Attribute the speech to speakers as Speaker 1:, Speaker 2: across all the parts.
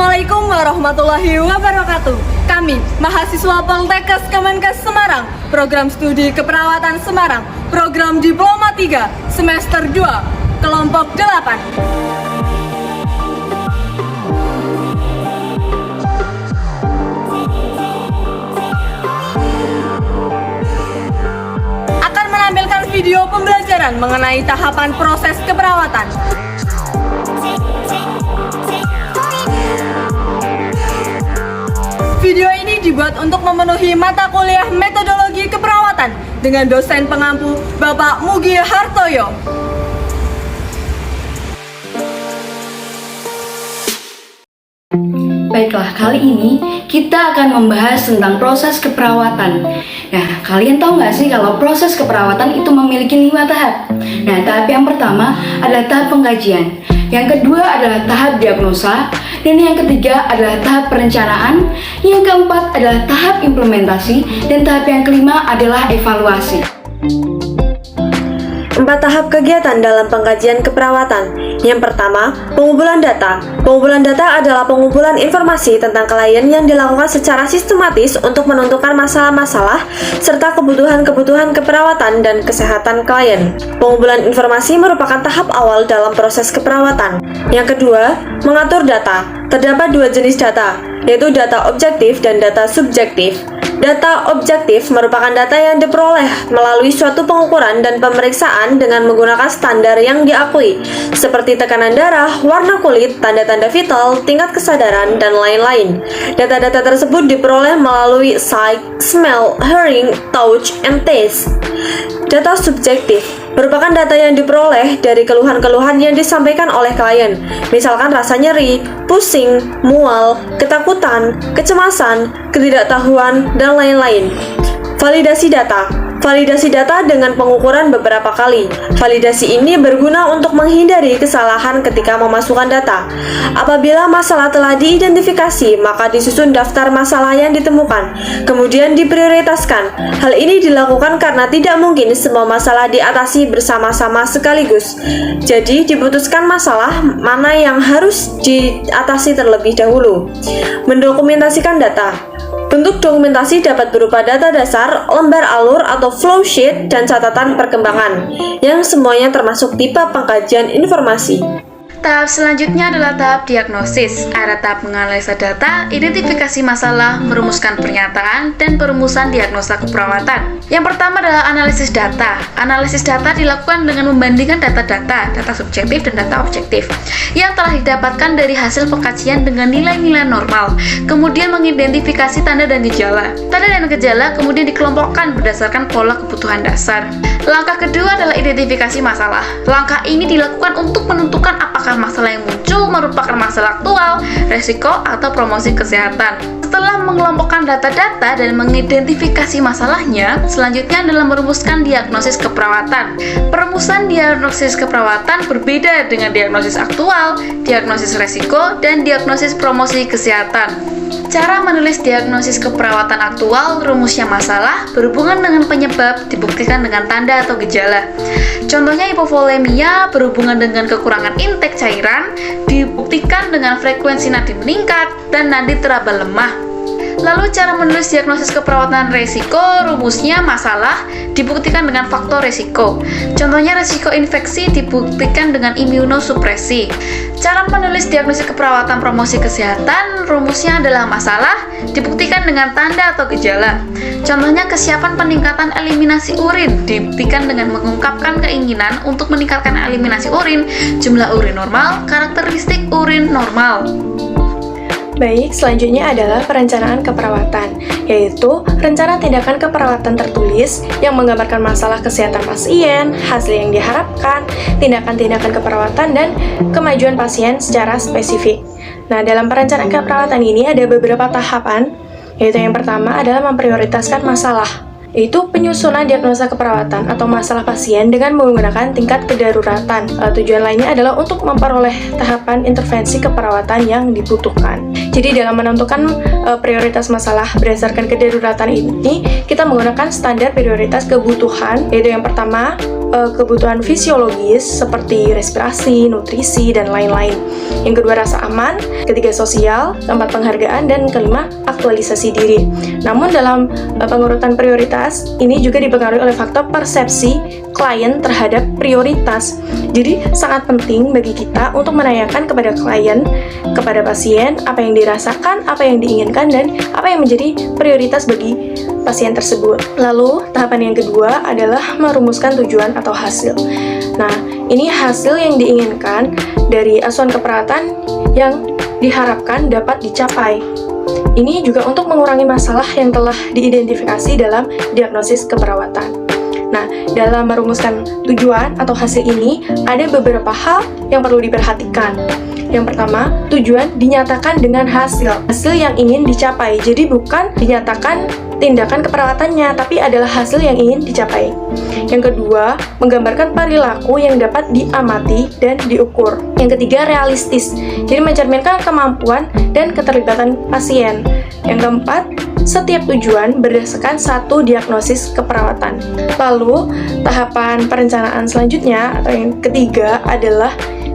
Speaker 1: Assalamualaikum warahmatullahi wabarakatuh. Kami, mahasiswa Poltekkes Kemenkes Semarang, Program Studi Keperawatan Semarang, Program Diploma 3, Semester 2, Kelompok 8. Akan menampilkan video pembelajaran mengenai tahapan proses keperawatan. Video ini dibuat untuk memenuhi mata kuliah metodologi keperawatan dengan dosen pengampu Bapak Mugi Hartoyo.
Speaker 2: Baiklah, kali ini kita akan membahas tentang proses keperawatan. Nah, kalian tahu nggak sih kalau proses keperawatan itu memiliki 5 tahap? Nah, tahap yang pertama adalah tahap pengkajian. Yang kedua adalah tahap diagnosa. Dan yang ketiga adalah tahap perencanaan. Yang keempat adalah tahap implementasi. Dan tahap yang kelima adalah evaluasi.
Speaker 3: 4 tahap kegiatan dalam pengkajian keperawatan. Yang pertama, pengumpulan data. Pengumpulan data adalah pengumpulan informasi tentang klien yang dilakukan secara sistematis untuk menentukan masalah-masalah serta kebutuhan-kebutuhan keperawatan dan kesehatan klien. Pengumpulan informasi merupakan tahap awal dalam proses keperawatan. Yang kedua, mengatur data. Terdapat 2 jenis data, yaitu data objektif dan data subjektif. Data objektif merupakan data yang diperoleh melalui suatu pengukuran dan pemeriksaan dengan menggunakan standar yang diakui, seperti tekanan darah, warna kulit, tanda-tanda vital, tingkat kesadaran, dan lain-lain. Data-data tersebut diperoleh melalui sight, smell, hearing, touch, and taste. Data subjektif merupakan data yang diperoleh dari keluhan-keluhan yang disampaikan oleh klien, misalkan rasa nyeri, pusing, mual, ketakutan, kecemasan, ketidaktahuan, dan lain-lain. Validasi data. Validasi data dengan pengukuran beberapa kali. Validasi ini berguna untuk menghindari kesalahan ketika memasukkan data. Apabila masalah telah diidentifikasi, maka disusun daftar masalah yang ditemukan, kemudian diprioritaskan. Hal ini dilakukan karena tidak mungkin semua masalah diatasi bersama-sama sekaligus. Jadi, diputuskan masalah mana yang harus diatasi terlebih dahulu. Mendokumentasikan data. Bentuk dokumentasi dapat berupa data dasar, lembar alur atau flowsheet, dan catatan perkembangan, yang semuanya termasuk tipe pengkajian informasi.
Speaker 4: Tahap selanjutnya adalah tahap diagnosis. Ada tahap menganalisa data, identifikasi masalah, merumuskan pernyataan, dan perumusan diagnosa keperawatan. Yang pertama adalah analisis data. Analisis data dilakukan dengan membandingkan data-data, data subjektif dan data objektif, yang telah didapatkan dari hasil pengkajian dengan nilai-nilai normal. Kemudian mengidentifikasi tanda dan gejala. Tanda dan gejala kemudian dikelompokkan berdasarkan pola kebutuhan dasar. Langkah kedua adalah identifikasi masalah. Langkah ini dilakukan untuk menentukan apakah masalah yang muncul merupakan masalah aktual, resiko, atau promosi kesehatan. Setelah mengelompokkan data-data dan mengidentifikasi masalahnya, selanjutnya adalah merumuskan diagnosis keperawatan. Perumusan diagnosis keperawatan berbeda dengan diagnosis aktual, diagnosis resiko, dan diagnosis promosi kesehatan. Cara menulis diagnosis keperawatan aktual, rumusnya masalah, berhubungan dengan penyebab, dibuktikan dengan tanda atau gejala. Contohnya hipovolemia berhubungan dengan kekurangan intake cairan, dibuktikan dengan frekuensi nadi meningkat, dan nadi teraba lemah. Lalu cara menulis diagnosis keperawatan resiko, rumusnya masalah, dibuktikan dengan faktor resiko. Contohnya resiko infeksi dibuktikan dengan imunosupresi. Cara menulis diagnosis keperawatan promosi kesehatan, rumusnya adalah masalah, dibuktikan dengan tanda atau gejala. Contohnya kesiapan peningkatan eliminasi urin, dibuktikan dengan mengungkapkan keinginan untuk meningkatkan eliminasi urin, jumlah urin normal, karakteristik urin normal.
Speaker 5: Baik, selanjutnya adalah perencanaan keperawatan, yaitu rencana tindakan keperawatan tertulis yang menggambarkan masalah kesehatan pasien, hasil yang diharapkan, tindakan-tindakan keperawatan, dan kemajuan pasien secara spesifik. Nah, dalam perencanaan keperawatan ini ada beberapa tahapan, yaitu yang pertama adalah memprioritaskan masalah. yaitu penyusunan diagnosa keperawatan atau masalah pasien dengan menggunakan tingkat kedaruratan. Tujuan lainnya adalah untuk memperoleh tahapan intervensi keperawatan yang dibutuhkan. Jadi dalam menentukan prioritas masalah berdasarkan kedaruratan ini, kita menggunakan standar prioritas kebutuhan, yaitu yang pertama, kebutuhan fisiologis seperti respirasi, nutrisi, dan lain-lain. Yang kedua, rasa aman. Ketiga, sosial. Keempat, penghargaan. Dan kelima, aktualisasi diri. Namun dalam pengurutan prioritas, ini juga dipengaruhi oleh faktor persepsi klien terhadap prioritas. Jadi sangat penting bagi kita untuk menanyakan kepada klien, kepada pasien, apa yang dirasakan, apa yang diinginkan, dan apa yang menjadi prioritas bagi pasien tersebut. Lalu, tahapan yang kedua adalah merumuskan tujuan atau hasil. Nah, ini hasil yang diinginkan dari asuhan keperawatan yang diharapkan dapat dicapai. Ini juga untuk mengurangi masalah yang telah diidentifikasi dalam diagnosis keperawatan. Nah, dalam merumuskan tujuan atau hasil ini, ada beberapa hal yang perlu diperhatikan. Yang pertama, tujuan dinyatakan dengan hasil yang ingin dicapai. Jadi bukan dinyatakan tindakan keperawatannya, tapi adalah hasil yang ingin dicapai. Yang kedua, menggambarkan perilaku yang dapat diamati dan diukur. Yang ketiga, realistis. Jadi mencerminkan kemampuan dan keterlibatan pasien. Yang keempat, setiap tujuan berdasarkan satu diagnosis keperawatan. Lalu, tahapan perencanaan selanjutnya atau yang ketiga adalah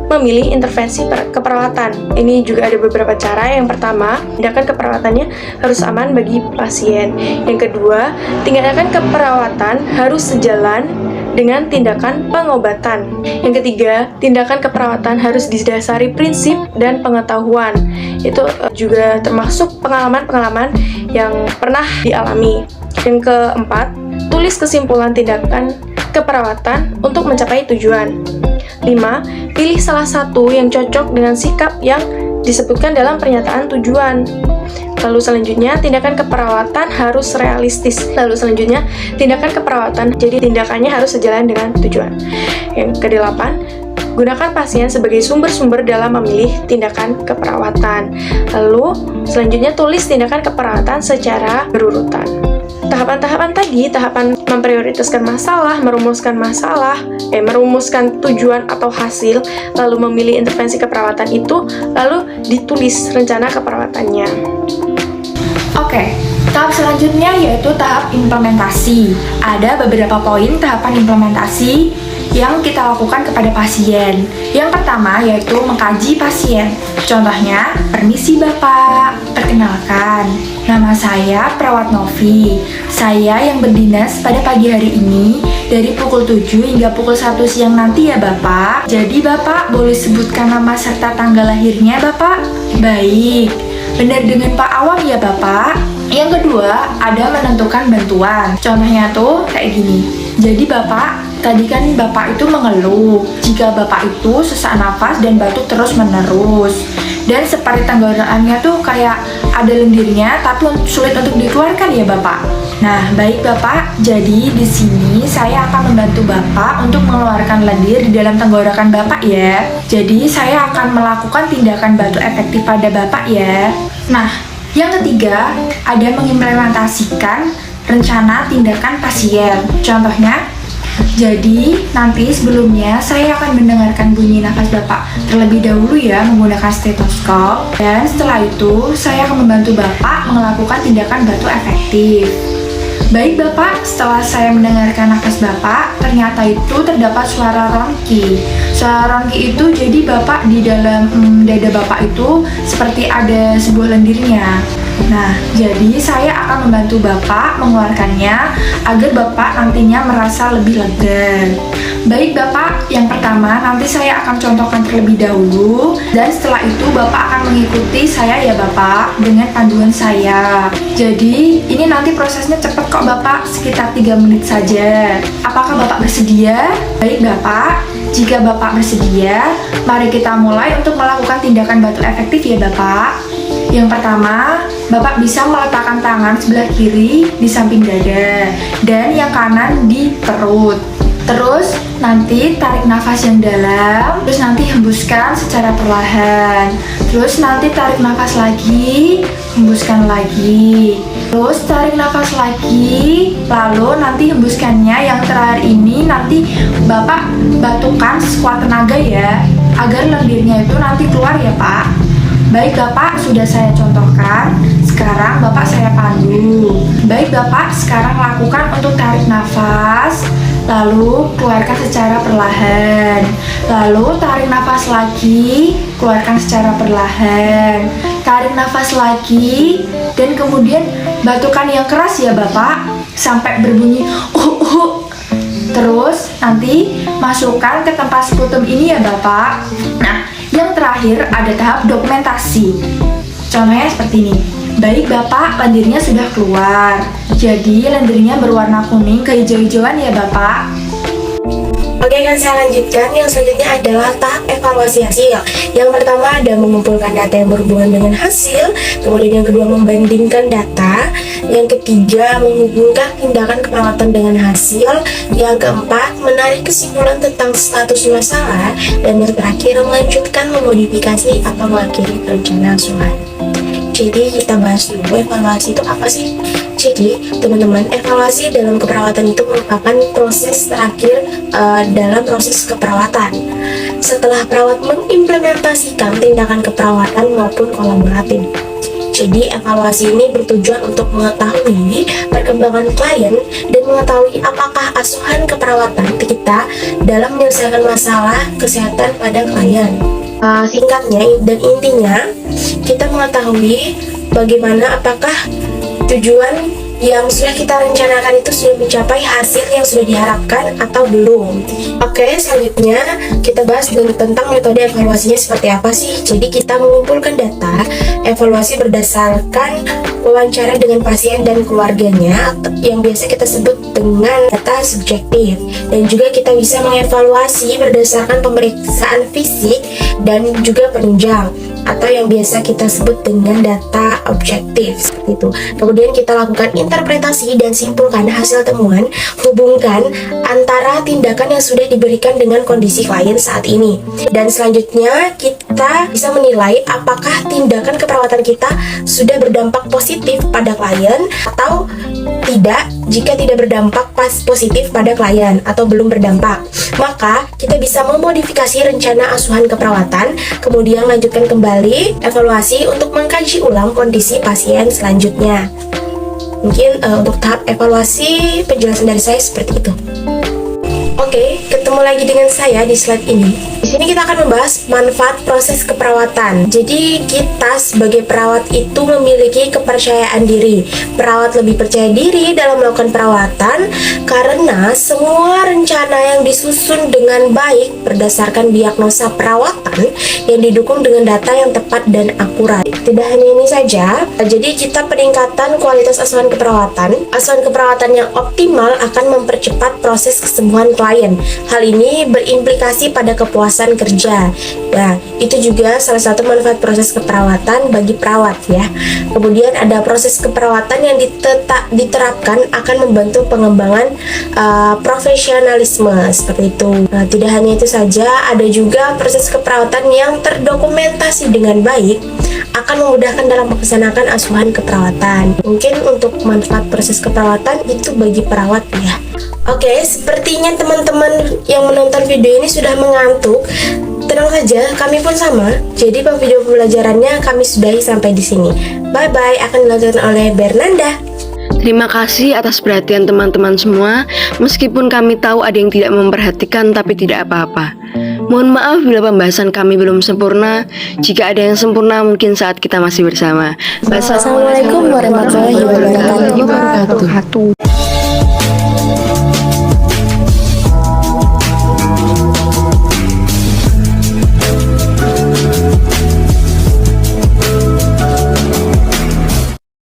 Speaker 5: memilih intervensi keperawatan. Ini juga ada beberapa cara. Yang pertama, tindakan keperawatannya harus aman bagi pasien. Yang kedua, tindakan keperawatan harus sejalan dengan tindakan pengobatan. Yang ketiga, tindakan keperawatan harus didasari prinsip dan pengetahuan. Itu juga termasuk pengalaman-pengalaman yang pernah dialami. Yang keempat, tulis kesimpulan tindakan keperawatan untuk mencapai tujuan. 5. Pilih salah satu yang cocok dengan sikap yang disebutkan dalam pernyataan tujuan. Lalu selanjutnya, tindakan keperawatan harus realistis. Lalu selanjutnya, tindakan keperawatan, jadi tindakannya harus sejalan dengan tujuan. Yang kedelapan, gunakan pasien sebagai sumber-sumber dalam memilih tindakan keperawatan. Lalu selanjutnya, tulis tindakan keperawatan secara berurutan. Tahapan-tahapan tadi, tahapan memprioritaskan masalah, merumuskan tujuan atau hasil, lalu memilih intervensi keperawatan itu, lalu ditulis rencana keperawatannya.
Speaker 2: Oke, tahap selanjutnya yaitu tahap implementasi. Ada beberapa poin tahapan implementasi yang kita lakukan kepada pasien. Yang pertama yaitu mengkaji pasien. Contohnya, permisi Bapak, perkenalkan, nama saya Perawat Novi. Saya yang berdinas pada pagi hari ini dari pukul 7 hingga pukul 1 siang nanti ya Bapak. Jadi Bapak boleh sebutkan nama serta tanggal lahirnya Bapak? Baik, benar dengan Pak Awam ya Bapak. Yang kedua, ada menentukan bantuan. Contohnya tuh kayak gini. Jadi Bapak, tadi kan Bapak itu mengeluh jika Bapak itu sesak nafas dan batuk terus-menerus. Dan seperti tenggorokannya tuh kayak ada lendirnya tapi sulit untuk dikeluarkan ya Bapak. Nah, baik Bapak. Jadi di sini saya akan membantu Bapak untuk mengeluarkan lendir di dalam tenggorokan Bapak ya. Jadi saya akan melakukan tindakan bantu efektif pada Bapak ya. Nah, yang ketiga, ada mengimplementasikan rencana tindakan pasien. Contohnya, jadi nanti sebelumnya saya akan mendengarkan bunyi nafas Bapak terlebih dahulu ya menggunakan stetoskop. Dan setelah itu saya akan membantu Bapak melakukan tindakan bantu efektif. Baik Bapak, setelah saya mendengarkan nafas Bapak, ternyata itu terdapat suara ronki. Suara ronki itu jadi Bapak di dalam dada Bapak itu seperti ada sebuah lendirnya. Nah, jadi saya akan membantu Bapak mengeluarkannya agar Bapak nantinya merasa lebih lega. Baik Bapak, yang pertama nanti saya akan contohkan terlebih dahulu dan setelah itu Bapak akan mengikuti saya ya Bapak dengan panduan saya. Jadi ini nanti prosesnya cepat kok Bapak, sekitar 3 menit saja. Apakah Bapak bersedia? Baik Bapak, jika Bapak bersedia, mari kita mulai untuk melakukan tindakan bantu efektif ya Bapak. Yang pertama, Bapak bisa meletakkan tangan sebelah kiri di samping dada dan yang kanan di perut. Terus nanti tarik nafas yang dalam, terus nanti hembuskan secara perlahan. Terus nanti tarik nafas lagi, hembuskan lagi.
Speaker 6: Terus tarik nafas lagi, lalu nanti hembuskannya. Yang terakhir ini nanti Bapak batukan sekuat tenaga ya, agar lendirnya itu nanti keluar ya Pak. Baik Bapak, sudah saya contohkan. Sekarang Bapak saya pandu. Baik Bapak, sekarang lakukan untuk tarik nafas, lalu keluarkan secara perlahan. Lalu tarik nafas lagi, keluarkan secara perlahan. Tarik nafas lagi, dan kemudian batukan yang keras ya Bapak, sampai berbunyi Terus nanti masukkan ke tempat sputum ini ya Bapak. Nah, yang terakhir ada tahap dokumentasi. Contohnya seperti ini. Baik Bapak, lendirnya sudah keluar. Jadi lendirnya berwarna kuning kehijau-hijauan ya Bapak.
Speaker 5: Oke, kan saya lanjutkan. Yang selanjutnya adalah tahap evaluasi hasil. Yang pertama ada mengumpulkan data yang berhubungan dengan hasil. Kemudian yang kedua membandingkan data. Yang ketiga menghubungkan tindakan keperawatan dengan hasil. Yang keempat menarik kesimpulan tentang status masalah. Dan yang terakhir melanjutkan memodifikasi atau mengakhiri rencana asuhan. Jadi kita bahas dulu evaluasi itu apa sih? Jadi teman-teman, evaluasi dalam keperawatan itu merupakan proses terakhir dalam proses keperawatan. Setelah perawat mengimplementasikan tindakan keperawatan maupun kolaboratif. Jadi evaluasi ini bertujuan untuk mengetahui perkembangan klien dan mengetahui apakah asuhan keperawatan kita dalam menyelesaikan masalah kesehatan pada klien. Singkatnya dan intinya, kita mengetahui bagaimana apakah tujuan yang sudah kita rencanakan itu sudah mencapai hasil yang sudah diharapkan atau belum. Oke, selanjutnya kita bahas tentang metode evaluasinya seperti apa sih. Jadi kita mengumpulkan data evaluasi berdasarkan wawancara dengan pasien dan keluarganya, yang biasa kita sebut dengan data subjektif. Dan juga kita bisa mengevaluasi berdasarkan pemeriksaan fisik dan juga penunjang, atau yang biasa kita sebut dengan data objektif seperti itu. Kemudian kita lakukan interpretasi dan simpulkan hasil temuan, hubungkan antara tindakan yang sudah diberikan dengan kondisi klien saat ini. Dan selanjutnya kita bisa menilai apakah tindakan keperawatan kita sudah berdampak positif pada klien atau tidak. Jika tidak berdampak positif pada klien atau belum berdampak, maka kita bisa memodifikasi rencana asuhan keperawatan, kemudian lanjutkan kembali evaluasi untuk mengkaji ulang kondisi pasien selanjutnya. Mungkin untuk tahap evaluasi penjelasan dari saya seperti itu. Oke, ketemu lagi dengan saya di slide ini. Di sini kita akan membahas manfaat proses keperawatan. Jadi kita sebagai perawat itu memiliki kepercayaan diri. Perawat lebih percaya diri dalam melakukan perawatan karena semua rencana yang disusun dengan baik berdasarkan diagnosa perawatan yang didukung dengan data yang tepat dan akurat. Tidak hanya ini saja, jadi kita peningkatan kualitas asuhan keperawatan. Asuhan keperawatan yang optimal akan mempercepat proses kesembuhan klien. Hal ini berimplikasi pada kepuasan kerja. Nah, itu juga salah satu manfaat proses keperawatan bagi perawat ya. Kemudian ada proses keperawatan yang diterapkan akan membantu pengembangan profesionalisme seperti itu. Nah, tidak hanya itu saja, ada juga proses keperawatan yang terdokumentasi dengan baik akan memudahkan dalam melaksanakan asuhan keperawatan. Mungkin untuk manfaat proses keperawatan itu bagi perawat ya. Oke, sepertinya teman-teman yang menonton video ini sudah mengantuk. Tenang saja, kami pun sama. Jadi video pembelajarannya kami sudahi sampai di sini. Bye bye, akan dilanjutkan oleh Bernanda.
Speaker 7: Terima kasih atas perhatian teman-teman semua. Meskipun kami tahu ada yang tidak memperhatikan, tapi tidak apa-apa. Mohon maaf bila pembahasan kami belum sempurna. Jika ada yang sempurna, mungkin saat kita masih bersama.
Speaker 5: Wassalamualaikum warahmatullahi wabarakatuh.